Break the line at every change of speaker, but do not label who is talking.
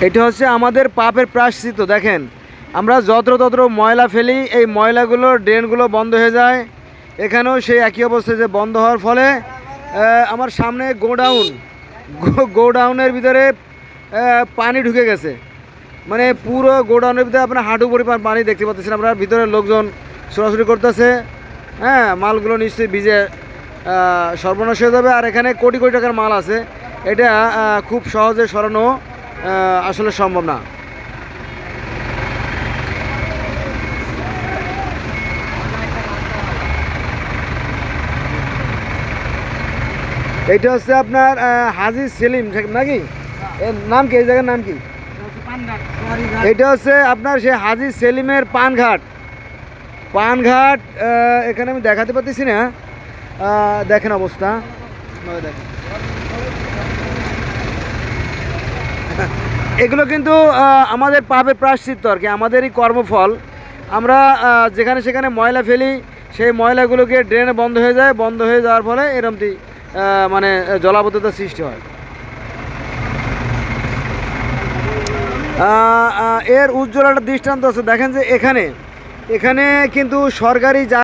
এটা হচ্ছে আমাদের পাপের প্রায়শ্চিত্ত। দেখেন, আমরা যত্রতত্র ময়লা ফেলি, এই ময়লাগুলো ড্রেনগুলো বন্ধ হয়ে যায়। এখানেও সেই একই অবস্থা, যে বন্ধ হওয়ার ফলে আমার সামনে গোডাউনের ভিতরে পানি ঢুকে গেছে। মানে পুরো গোডাউনের ভিতরে আপনার হাঁটু পরিমাণ পানি দেখতে পাচ্ছেন। আপনার ভিতরে লোকজন ছোটাছুটি করতেছে। হ্যাঁ, মালগুলো নিশ্চয়ই ভিজে সর্বনাশ হয়ে যাবে। আর এখানে কোটি কোটি টাকার মাল আছে, এটা খুব সহজে সরানো আসলে সম্ভব না। এইটা হচ্ছে আপনার হাজি সেলিম নাকি, এর নাম কি, এই জায়গার নাম কি? এটা হচ্ছে আপনার সেই হাজি সেলিমের পানঘাট। এখানে আমি দেখাতে পারতেছি না, দেখেন অবস্থা। দেখেন, এগুলো কিন্তু আমাদের পাপের প্রায়শ্চিত্ত আর কি, আমাদেরই কর্মফল। আমরা যেখানে সেখানে ময়লা ফেলি, সেই ময়লাগুলোকে ড্রেনে বন্ধ হয়ে যায়, বন্ধ হয়ে যাওয়ার ফলে এরকমটি মানে জলাবদ্ধতার সৃষ্টি হয়। এর উজ্জ্বল একটা দৃষ্টান্ত আছে। দেখেন যে এখানে কিন্তু সরকারি